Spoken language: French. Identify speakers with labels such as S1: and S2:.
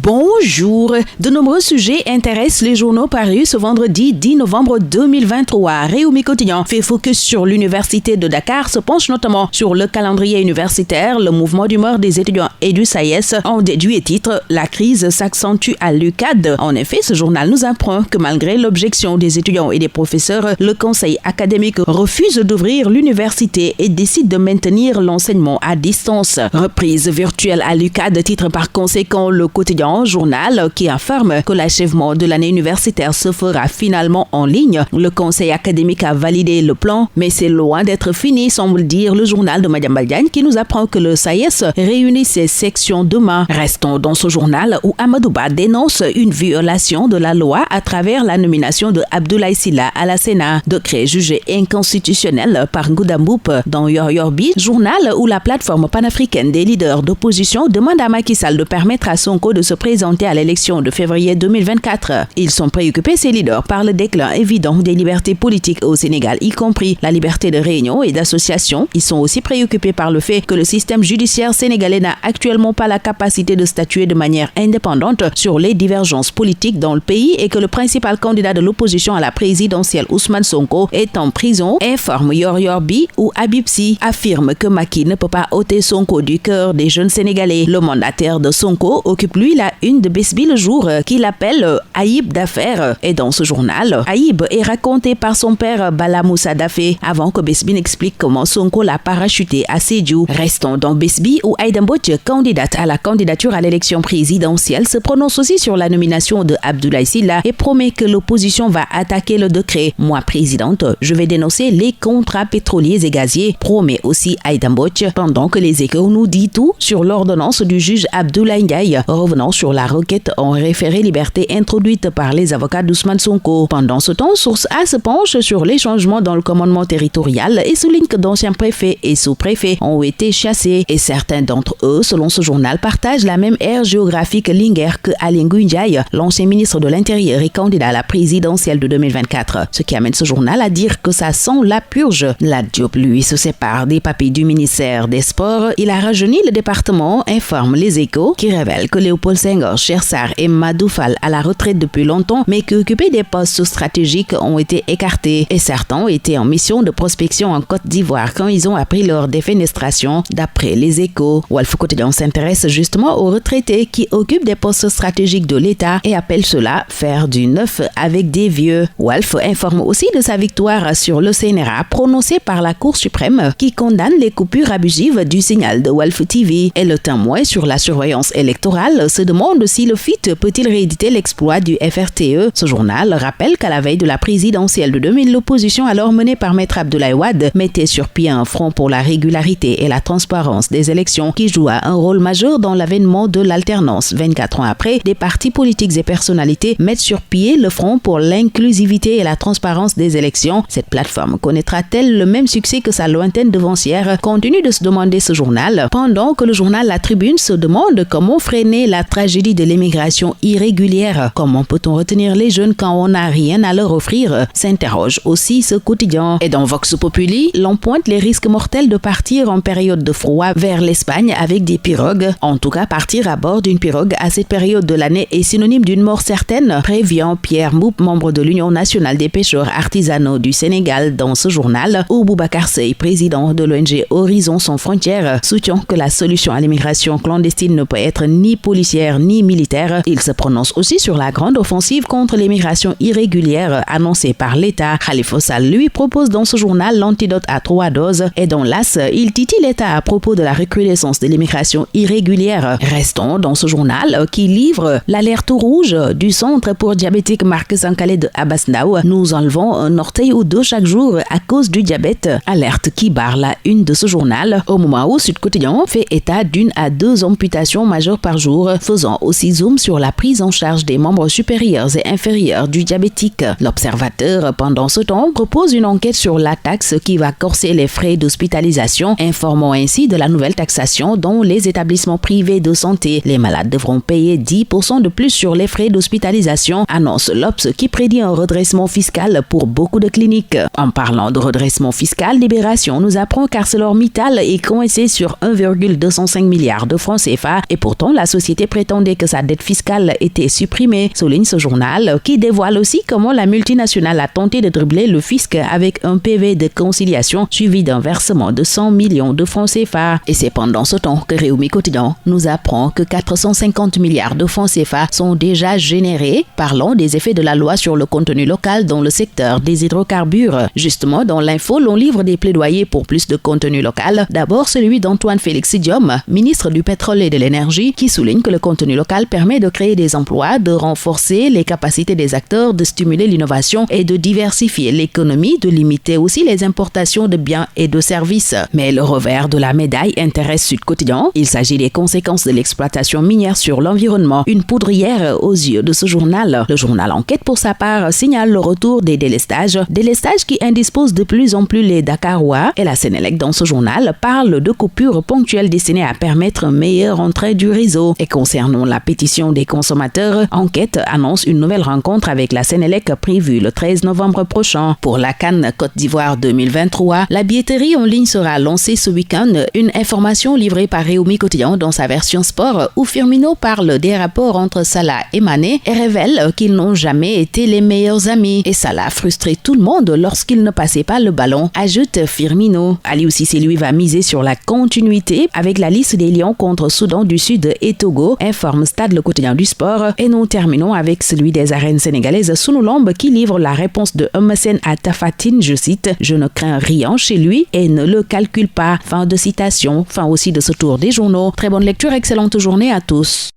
S1: Bonjour. De nombreux sujets intéressent les journaux parus ce vendredi 10 novembre 2023. Réumi Quotidien fait focus sur l'Université de Dakar, se penche notamment sur le calendrier universitaire, le mouvement d'humeur des étudiants et du SAES en déduit et titre « La crise s'accentue à l'UQAD ». En effet, ce journal nous apprend que malgré l'objection des étudiants et des professeurs, le conseil académique refuse d'ouvrir l'université et décide de maintenir l'enseignement à distance. Reprise virtuelle à l'UQAD, titre par conséquent le quotidien journal qui affirme que l'achèvement de l'année universitaire se fera finalement en ligne. Le conseil académique a validé le plan, mais c'est loin d'être fini, semble dire le journal de Madiambal Diagne qui nous apprend que le SAES réunit ses sections demain. Restons dans ce journal où Amadou Ba dénonce une violation de la loi à travers la nomination de Abdoulaye Sylla à la Sénat, décret jugé inconstitutionnel par Ngouda Mboup dans Yoyorbi, journal où la plateforme panafricaine des leaders d'opposition demande à Macky Sall de permettre à Sonko de se présenter à l'élection de février 2024. Ils sont préoccupés, ces leaders, par le déclin évident des libertés politiques au Sénégal, y compris la liberté de réunion et d'association. Ils sont aussi préoccupés par le fait que le système judiciaire sénégalais n'a actuellement pas la capacité de statuer de manière indépendante sur les divergences politiques dans le pays et que le principal candidat de l'opposition à la présidentielle, Ousmane Sonko, est en prison, informe Yoyorbi, où Habib Sy affirme que Macky ne peut pas ôter Sonko du cœur des jeunes Sénégalais. Le mandataire de Sonko occupe lui la une de Besbi le jour qu'il appelle Aïb d'affaires. Et dans ce journal, Aïb est raconté par son père Bala Moussa Dafé avant que Besbi n'explique comment Sonko l'a parachuté à Sédhiou. Restons dans Besbi où Aïda Mbodj, candidate à la candidature à l'élection présidentielle, se prononce aussi sur la nomination de Abdoulaye Sylla et promet que l'opposition va attaquer le décret. Moi, présidente, je vais dénoncer les contrats pétroliers et gaziers, promet aussi Aïda Mbodj, pendant que les Échos nous dit tout sur l'ordonnance du juge Abdoulaye Ndiaye revenant sur la requête en référé liberté introduite par les avocats d'Ousmane Sonko. Pendant ce temps, Source A se penche sur les changements dans le commandement territorial et souligne que d'anciens préfets et sous-préfets ont été chassés et certains d'entre eux, selon ce journal, partagent la même aire géographique Linguère que Aly Ngouille Ndiaye, l'ancien ministre de l'Intérieur et candidat à la présidentielle de 2024. Ce qui amène ce journal à dire que ça sent la purge. La Diop, lui, se sépare des papiers du ministère des Sports. Il a rajeuni le département, informe les Échos, qui révèle que Léopold Senghor, Cheikh Sarr et Madou Fall à la retraite depuis longtemps, mais qui occupaient des postes stratégiques ont été écartés. Et certains ont été en mission de prospection en Côte d'Ivoire quand ils ont appris leur défenestration, d'après les Échos. Walf Quotidien s'intéresse justement aux retraités qui occupent des postes stratégiques de l'État et appelle cela faire du neuf avec des vieux. Walf informe aussi de sa victoire sur le CNRA prononcée par la Cour suprême qui condamne les coupures abusives du signal de Walf TV. Et le Témoin sur la surveillance électorale se demande si le FIT peut-il rééditer l'exploit du FRTE. Ce journal rappelle qu'à la veille de la présidentielle de 2000, l'opposition alors menée par Maître Abdoulaye Wade mettait sur pied un front pour la régularité et la transparence des élections qui joua un rôle majeur dans l'avènement de l'alternance. 24 ans après, des partis politiques et personnalités mettent sur pied le front pour l'inclusivité et la transparence des élections. Cette plateforme connaîtra-t-elle le même succès que sa lointaine devancière? Continue de se demander ce journal, pendant que le journal La Tribune se demande comment freiner la tragédie de l'immigration irrégulière. Comment peut-on retenir les jeunes quand on n'a rien à leur offrir? S'interroge aussi ce quotidien. Et dans Vox Populi, l'on pointe les risques mortels de partir en période de froid vers l'Espagne avec des pirogues. En tout cas, partir à bord d'une pirogue à cette période de l'année est synonyme d'une mort certaine, prévient Pierre Mboup, membre de l'Union nationale des pêcheurs artisanaux du Sénégal, dans ce journal, où Boubacar Seye, président de l'ONG Horizon sans frontières, soutient que la solution à l'immigration clandestine ne peut être ni policière ni militaire. Il se prononce aussi sur la grande offensive contre l'immigration irrégulière annoncée par l'État. Khalifa Sall, lui, propose dans ce journal l'antidote à 3 doses et dans l'As, il titille l'État à propos de la recrudescence de l'immigration irrégulière. Restons dans ce journal qui livre l'alerte rouge du centre pour diabétiques Marc Sankale de Abass Ndao. Nous enlevons un orteil ou deux chaque jour à cause du diabète. Alerte qui barre la une de ce journal au moment où Sud Quotidien fait état d'une à 2 amputations majeures par jour, faisant aussi zoom sur la prise en charge des membres supérieurs et inférieurs du diabétique. L'Observateur, pendant ce temps, propose une enquête sur la taxe qui va corser les frais d'hospitalisation, informant ainsi de la nouvelle taxation dont les établissements privés de santé. Les malades devront payer 10% de plus sur les frais d'hospitalisation, annonce l'Obs qui prédit un redressement fiscal pour beaucoup de cliniques. En parlant de redressement fiscal, Libération nous apprend qu'ArcelorMittal est coincé sur 1,205 milliards de francs CFA et pourtant la société prétendait que sa dette fiscale était supprimée, souligne ce journal, qui dévoile aussi comment la multinationale a tenté de dribbler le fisc avec un PV de conciliation suivi d'un versement de 100 millions de francs CFA. Et c'est pendant ce temps que Réumi Quotidien nous apprend que 450 milliards de francs CFA sont déjà générés, parlant des effets de la loi sur le contenu local dans le secteur des hydrocarbures. Justement, dans l'info, l'on livre des plaidoyers pour plus de contenu local. D'abord, celui d'Antoine Félix Diome, ministre du Pétrole et de l'Énergie, qui souligne que le contenu local permet de créer des emplois, de renforcer les capacités des acteurs, de stimuler l'innovation et de diversifier l'économie, de limiter aussi les importations de biens et de services. Mais le revers de la médaille intéresse Sud Quotidien. Il s'agit des conséquences de l'exploitation minière sur l'environnement, une poudrière aux yeux de ce journal. Le journal Enquête, pour sa part, signale le retour des délestages qui indisposent de plus en plus les Dakarois, et la Sénélec dans ce journal parle de coupures ponctuelles destinées à permettre un meilleur entrée du réseau. Et concernant la pétition des consommateurs, Enquête annonce une nouvelle rencontre avec la Sénélec prévue le 13 novembre prochain. Pour la CAN Côte d'Ivoire 2023, la billetterie en ligne sera lancée ce week-end, une information livrée par Réumi Quotidien dans sa version sport, où Firmino parle des rapports entre Salah et Mané et révèle qu'ils n'ont jamais été les meilleurs amis. Et Salah a frustré tout le monde lorsqu'il ne passait pas le ballon, ajoute Firmino. Aliou Cissé, lui, va miser sur la continuité avec la liste des Lions contre Soudan du Sud et Togo, informe Stade le quotidien du sport. Et nous terminons avec celui des arènes sénégalaises, Sunu Lamb, qui livre la réponse de Eumeu Sène à Tapha Tine, je cite: « Je ne crains rien chez lui et ne le calcule pas ». Fin de citation. Fin aussi de ce tour des journaux. Très bonne lecture, excellente journée à tous.